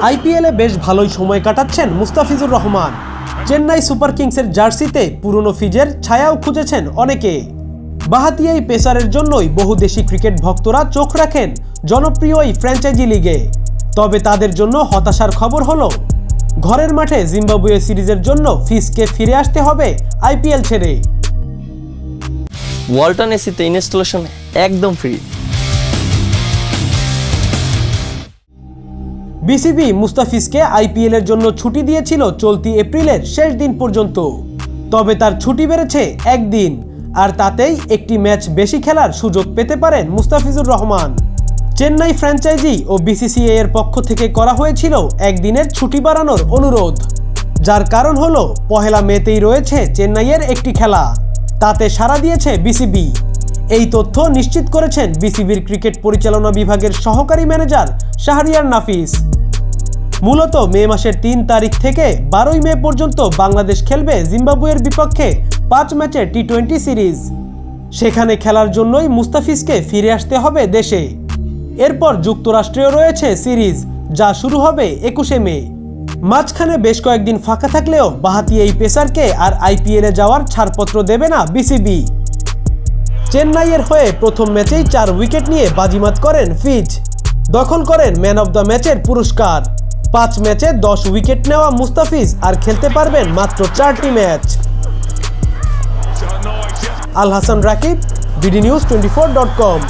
আইপিএলে বেশ ভালোই সময় কাটাচ্ছেন মুস্তাফিজুর রহমান। চেন্নাই সুপার কিংসের জার্সিতে পুরনো ফিজের ছায়াও খুঁজেছেন অনেকে। বাঁহাতি এই পেসারের জন্যই বহু দেশি ক্রিকেট ভক্তরা চোখ রাখেন জনপ্রিয় এই ফ্র্যাঞ্চাইজি লিগে। তবে তাদের জন্য হতাশার খবর হলো ঘরের মাঠে জিম্বাবুয়ে সিরিজের জন্য ফিজকে ফিরে আসতে হবে আইপিএল ছেড়ে। ওয়ালটন এসিতে ইনস্টলেশন একদম ফ্রি। বিসিবি মুস্তাফিজকে আইপিএলের জন্য ছুটি দিয়েছিল চলতি এপ্রিলের শেষ দিন পর্যন্ত। তবে তার ছুটি বেড়েছে একদিন, আর তাতেই একটি ম্যাচ বেশি খেলার সুযোগ পেতে পারেন মুস্তাফিজুর রহমান। চেন্নাই ফ্র্যাঞ্চাইজি ও বিসিসিআই এর পক্ষ থেকে করা হয়েছিল একদিনের ছুটি বাড়ানোর অনুরোধ, যার কারণ হলো 1 মেতেই রয়েছে চেন্নাইয়ের একটি খেলা। তাতে সাড়া দিয়েছে বিসিবি। এই তথ্য নিশ্চিত করেছেন বিসিবির ক্রিকেট পরিচালনা বিভাগের সহকারী ম্যানেজার শাহরিয়ার নাফিস। মূলত মে মাসের 3 তারিখ থেকে 12 মে পর্যন্ত বাংলাদেশ খেলবে জিম্বাবুয়ের বিপক্ষে 5 ম্যাচের টি20 সিরিজ। সেখানে খেলার জন্যই মুস্তাফিজকে ফিরে আসতে হবে দেশে। এরপর যুক্তরাষ্ট্রেও রয়েছে সিরিজ, যা শুরু হবে 21 মে। মাঝখানে বেশ কয়েকদিন ফাঁকা থাকলেও বাঁহাতি এই পেসারকে আর আইপিএলে যাওয়ার ছাড়পত্র দেবে না বিসিবি। চেন্নাইয়ের হয়ে প্রথম ম্যাচেই 4 উইকেট নিয়ে বাজিমাত করেন ফিজ, দখল করেন ম্যান অব দ্য ম্যাচের পুরস্কার। 5 ম্যাচে 10 উইকেট নেওয়া মুস্তাফিজ আর খেলতে পারবেন মাত্র 4টি match. Al Hasan Rakib, BD news 24.com।